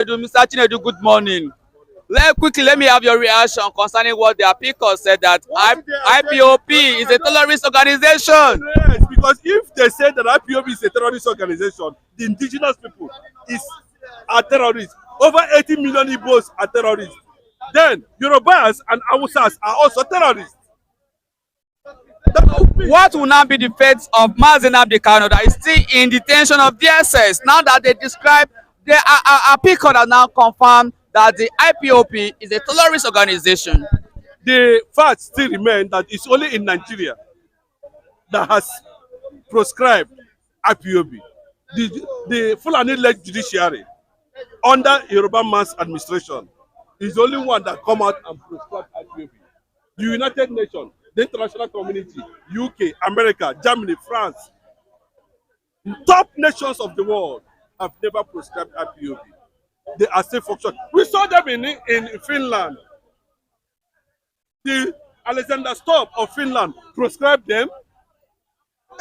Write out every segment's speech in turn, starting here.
Mr. Chinedu, good morning. Let me have your reaction concerning what the Apicos said that IPOP is a terrorist organization. Yes, because if they say that IPOB is a terrorist organization, the indigenous people is are terrorists. Over 80 million Igbos are terrorists. Then Yorubas and Hausas are also terrorists. What will now be the fate of Mazen Abdikano that is still in detention of DSS now that they describe the Apicos has now confirmed that the IPOP is a terrorist organization? The fact still remains that it's only in Nigeria that has proscribed IPOB. The Fulani-led judiciary under Yoruba mass administration is the only one that come out and proscribe IPOB. The United Nations, the international community, UK, America, Germany, France, top nations of the world have never proscribed IPOB. They are still functioning. We saw them in Finland. The Alexander Stubb of Finland proscribed them.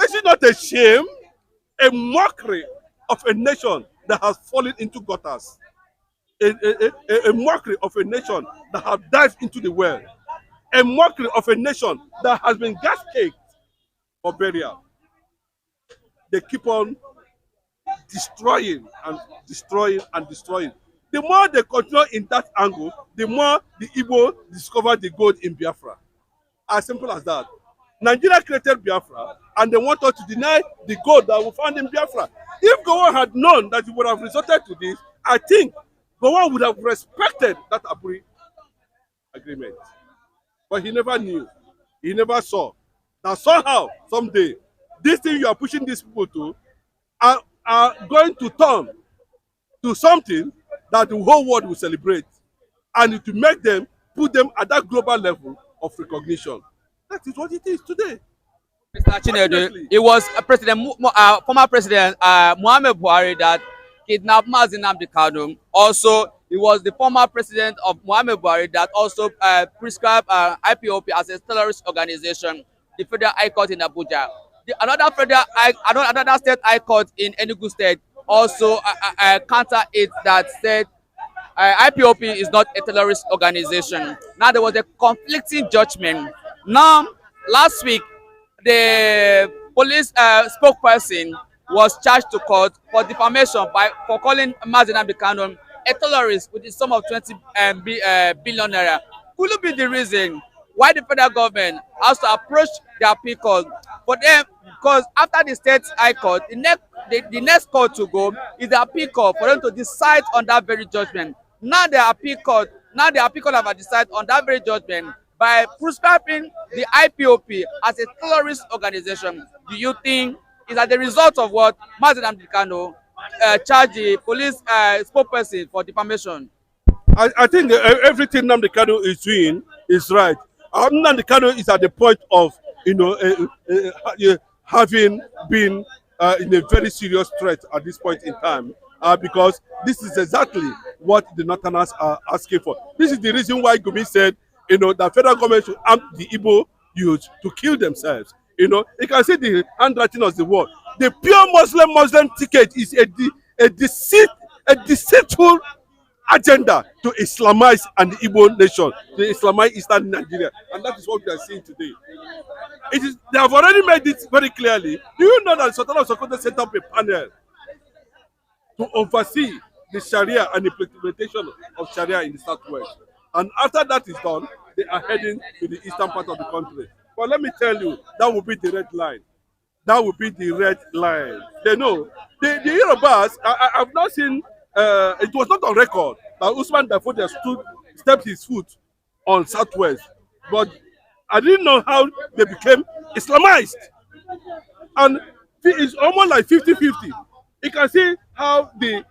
Is it not a shame, a mockery of a nation that has fallen into gutters? A mockery of a nation that has dived into the well. A mockery of a nation that has been gas caked for burial. They keep on destroying and destroying and destroying. The more they continue in that angle, the more the Igbo discover the gold in Biafra. As simple as that. Nigeria created Biafra and they want us to deny the gold that we found in Biafra. If Gowon had known that he would have resorted to this, I think Gowon would have respected that agreement. But he never knew. He never saw that somehow, someday, this thing you are pushing these people to are going to turn to something that the whole world will celebrate, and to make them, put them at that global level of recognition. That is what it is today. Mr. Chinedu, it was former President Muhammad Buhari that kidnapped Mazen Abdikano. Also, it was the former president of Muhammad Buhari that also prescribed IPOP as a terrorist organization, the Federal High Court in Abuja. Another state high court in Enugu State also counter it that said IPOP is not a terrorist organization. Now there was a conflicting judgment. Now, last week, the police spokesperson was charged to court for defamation for calling Mazen Abdikano a terrorist with a sum of 20 billion naira. Could it be the reason why the federal government has to approach their people for them? Because after the state high court, the next court to go is the appeal court for them to decide on that very judgment. Now the appeal court have decided on that very judgment by prescribing the IPOP as a terrorist organization. Do you think is as a result of what Mazen Abdikano charged the police spokesperson for defamation? I think everything Nnamdi Kanu is doing is right. Nnamdi Kanu is at the point of having been in a very serious threat at this point in time, because this is exactly what the Northerners are asking for. This is the reason why Gumi said, the federal government should arm the Igbo youth to kill themselves. You can see the handwriting of the word. The pure Muslim ticket is a deceitful agenda to Islamize and the Igbo nation, to Islamize Eastern Nigeria, and that is what we are seeing today. They have already made it very clearly. Do you know that Sultan of Sokoto set up a panel to oversee the Sharia and the implementation of Sharia in the Southwest? And after that is done, they are heading to the eastern part of the country. But let me tell you, that will be the red line. That will be the red line. They know. The Yorubas, I've not seen, it was not on record that Usman Danfodio stepped his foot on Southwest. But I didn't know how they became Islamized. And it's almost like 50-50. You can see how the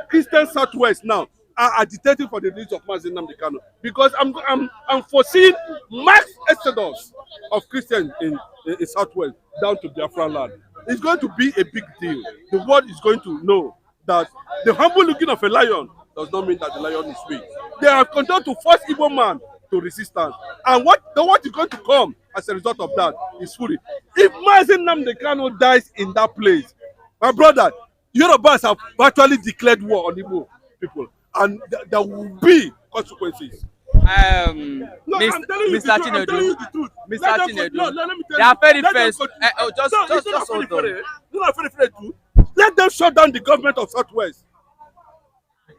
Christian Southwest now are agitating for the release of Mazen Abdikano, because I'm foreseeing mass exodus of Christians in Southwest down to Biafra land. It's going to be a big deal. The world is going to know that the humble looking of a lion does not mean that the lion is weak. They have continued to force Igbo man to resistance, and what is going to come as a result of that is fury. If Mazen Abdikano dies in that place, my brother, Yorubas have virtually declared war on Igbo. people, and there will be consequences. No, I'm telling you the Mr. truth. I'm telling Chinedu, you the truth. Mr. No, Chinedu, let me tell they you. are very Let them first. continue. No, it's Just not hold very on. fair. It's not very fair too. Let them shut down the government of Southwest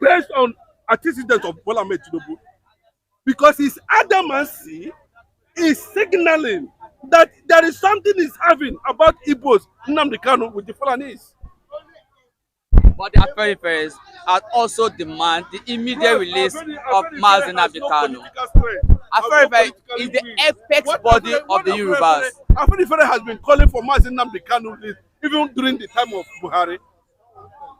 based on antecedents of Bola Ahmed Tinubu, because his adamancy is signaling that there is something he's having about Igbos, Nnamdi Kanu, with the Fulanis. But the very first has also demand the immediate release of Mazi Has Nnamdi no Kanu. political strength. Has no Afẹ́nifẹ́re politically is the weak. apex body of the Yorubas. Affirms has been calling for Mazi Nnamdi Kanu even during the time of Buhari.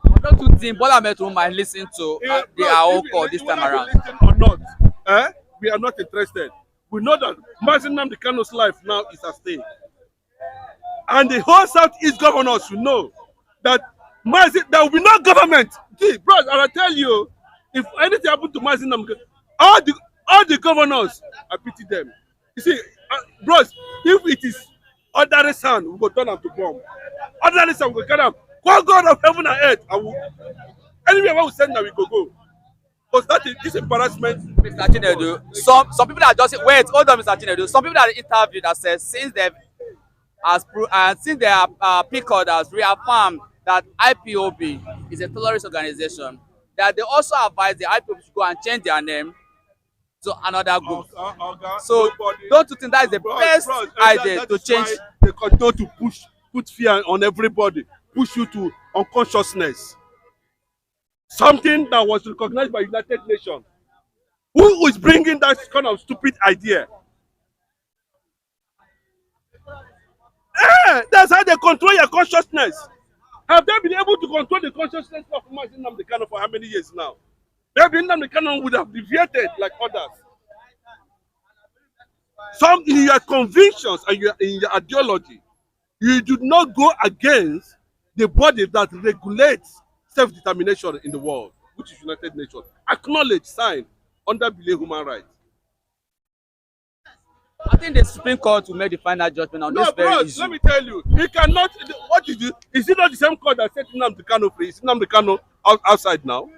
But don't you think Bola Ahmed Tinubu might listen to the Bros, AO if call this time whether we around? listen or not, we are not interested. We know that Mazi Nnamdi Kanu's life now is at stake. And the whole Southeast governors should know that there will be no government. See, bros, I will tell you, if anything happen to Mazi Nnamdi, all the governors, I pity them. You see, bros, if it is ordinary sun, we go turn am to bomb. Ordinary sun, we go carry am. God of heaven and earth, anywhere where we send them, we go. Because this embarrassment. Mr. Chinedu, some people that just wait, hold on, Mr. Chinedu. Some people that interviewed that said since they are PICOD has reaffirmed that IPOB is a terrorist organization, that they also advise the IPOB to go and change their name to another group. So don't you think that is the best idea that to is change? why they continue to put fear on everybody, push you to unconsciousness. Something that was recognized by United Nations. Who is bringing that kind of stupid idea? That's how they control your consciousness. Have they been able to control the consciousness of Mazi Nnamdi Kanu for how many years now? Maybe Nnamdi Kanu would have deviated like others. Some in your convictions and in your ideology, you do not go against the body that regulates self-determination in the world, which is United Nations. Acknowledge, sign, under below human rights. I think the Supreme Court will make the final judgment on this very issue. Let me tell you, he cannot. What is it? Is it not the same court that set Nnamdi Kanu free? Is Nnamdi Kanu outside now?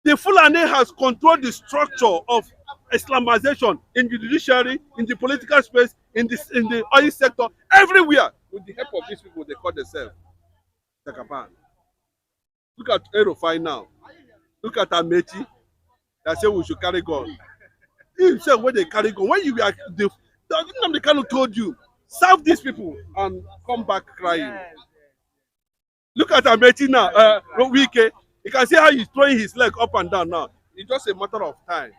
The Fulani has controlled the structure of Islamization in the judiciary, in the political space, in the oil sector, everywhere. With the help of these people, they call themselves Takapan. Look at Erofai now. Look at Amechi. They say we should carry gun. He himself, when they carry gun, when you are the Nnamdi Kanu told you, serve these people and come back crying. Look at Amechi now. Wike. You can see how he's throwing his leg up and down now. It's just a matter of time.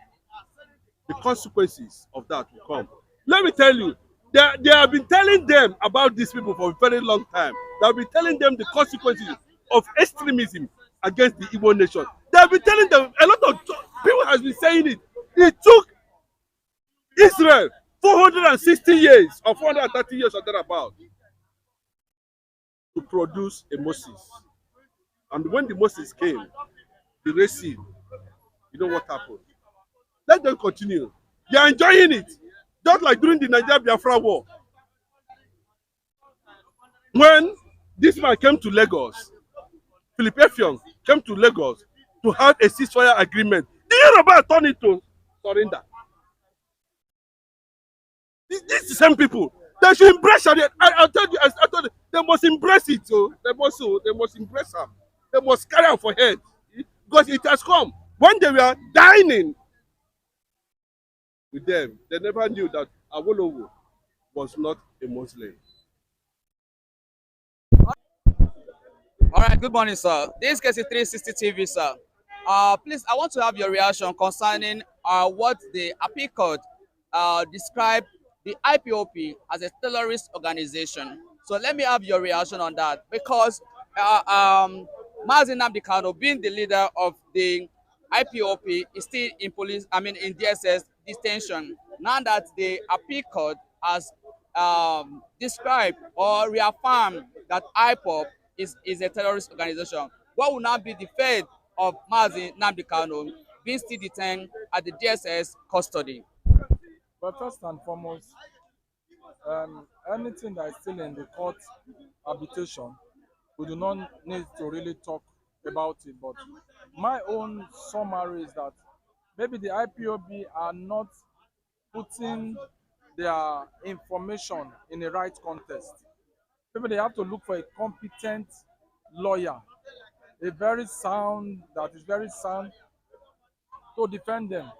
The consequences of that will come. Let me tell you, they have been telling them about these people for a very long time. They have been telling them the consequences of extremism against the Igbo nation. They have been telling them, a lot of people have been saying it. It took Israel 460 years or 430 years or thereabout to produce a Moses. And when the Moses came, the Red Sea, you know what happened? Let them continue. They are enjoying it. Just like during the Nigeria Biafra war. When this man came to Lagos, Philip Effiong came to Lagos to have a ceasefire agreement. The Yoruba turned it to surrender. These the same people. They should embrace it. I told you, they must embrace it. So they must embrace them. They must carry am for head. Because it has come. When they were dining with them, they never knew that Awolowo was not a Muslim. All right, good morning, sir. This is 360 TV, sir. Please, I want to have your reaction concerning what the appeal court described the IPOP as a terrorist organization. So let me have your reaction on that, because Mazi Nnamdi Kanu, being the leader of the IPOP, is still in in DSS detention. Now that the appeal court has described or reaffirmed that Ipob is a terrorist organization, what will now be the fate of Mazi Nnamdi Kanu being still detained at the DSS custody? But first and foremost, anything that is still in the court habitation, we do not need to really talk about it. But my own summary is that maybe the IPOB are not putting their information in the right context. Maybe they have to look for a competent lawyer, a very sound that is very sound to defend them.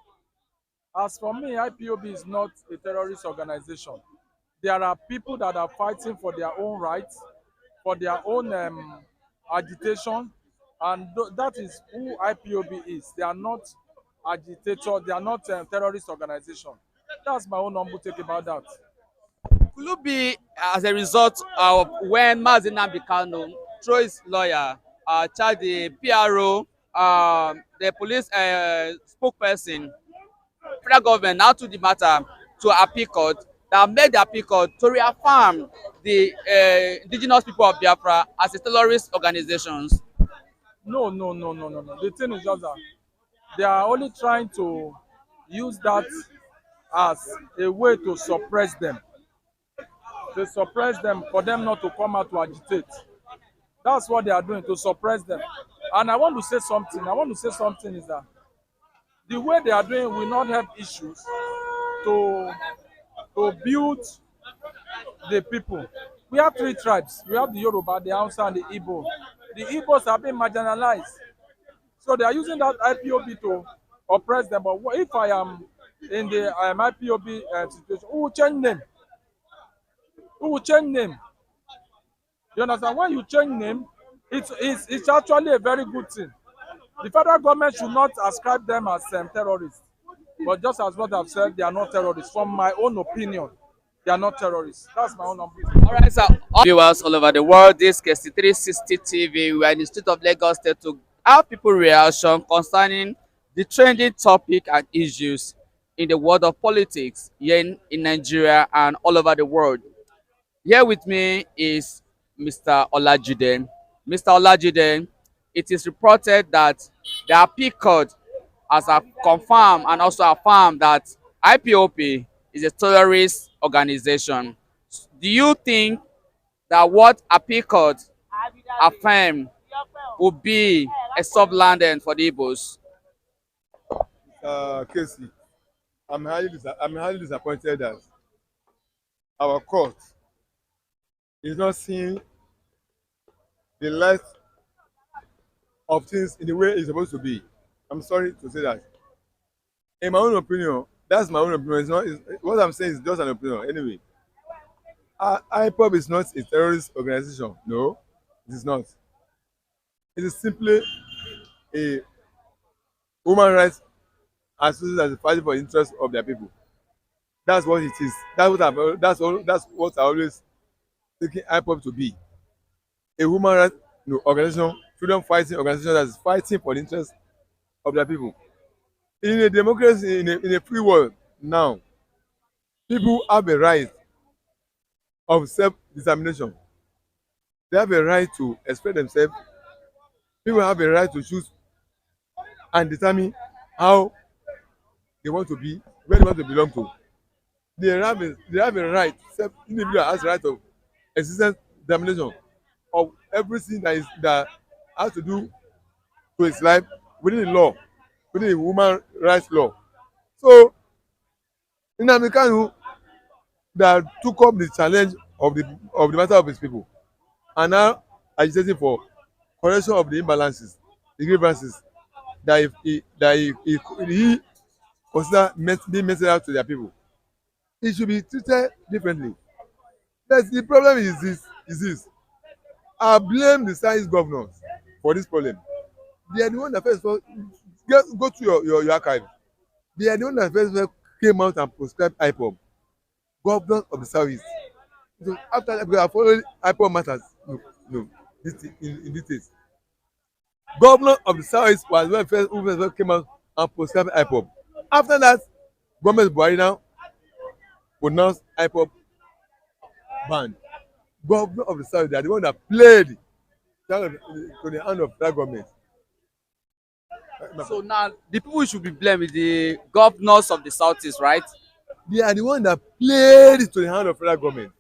As for me, IPOB is not a terrorist organization. There are people that are fighting for their own rights, for their own agitation, and that is who IPOB is. They are not agitators, they are not terrorist organization. That's my own humble take about that. Could it be as a result of when Mazi Nnamdi Kanu, through his lawyer, charged the PRO, the police spokesperson, federal government now took the matter to appeal court, that made the appeal court to reaffirm the indigenous people of Biafra as a terrorist organizations? No, no, no, no, no, no. The thing is just that they are only trying to use that as a way to suppress them. To suppress them for them not to come out to agitate. That's what they are doing, to suppress them. And I want to say something. I want to say something is that the way they are doing will not have issues to build the people. We have three tribes. We have the Yoruba, the Hausa, and the Igbo. The Igbos have been marginalized. So they are using that IPOB to oppress them. But if I am in the IPOB situation, who will change name? Who will change name? You understand? When you change name, it's actually a very good thing. The federal government should not ascribe them as terrorists. But just as what I've said, they are not terrorists. From my own opinion, they are not terrorists. That's my own opinion. All right, so all viewers all over the world, this is 360 TV. We are in the state of Lagos State to have people reaction concerning the trending topic and issues in the world of politics here in Nigeria and all over the world. Here with me is Mr. Olajide. Mr. Olajide, it is reported that the appeal court has confirmed and also affirmed that IPOP is a terrorist organization. Do you think that what appeal court affirmed would be a soft landing for the Igbos? Casey, I'm highly disappointed that our court is not seeing the light of things in the way it's supposed to be. I'm sorry to say that. In my own opinion, that's my own opinion. What I'm saying is just an opinion. Anyway, IPOB is not a terrorist organization. No, it is not. It is simply a human rights association that is fighting for the interests of their people. That's what it is. That's what I always taking IPOB to be. A human rights organization, freedom fighting organization that is fighting for the interests of their people. In a democracy, in a free world now, people have a right of self-determination. They have a right to express themselves. People have a right to choose and determine how they want to be, where they want to belong to. They have a right, individual has a right of existence determination of everything that has to do to his life within the law, within the human rights law. So Nnamdi Kanu that took up the challenge of the matter of his people and now agitating for correction of the imbalances, the grievances that he consider being meted out to their people. It should be treated differently. But the problem is this. I blame the science governors for this problem. They are the one that first of all go to your archive. They are the one that first of all came out and proscribed IPOB. Governors of the Southeast. So after that, we are following IPOB matters. No, in details. Governor of the Southeast was the first who came out and proscribed IPOB. After that, government Buhari now pronounced IPOB banned. Governor of the South, they are the one that played to the hand of that government. So now the people who should be blamed is the governors of the Southeast, right? They are the one that played it to the hand of federal government.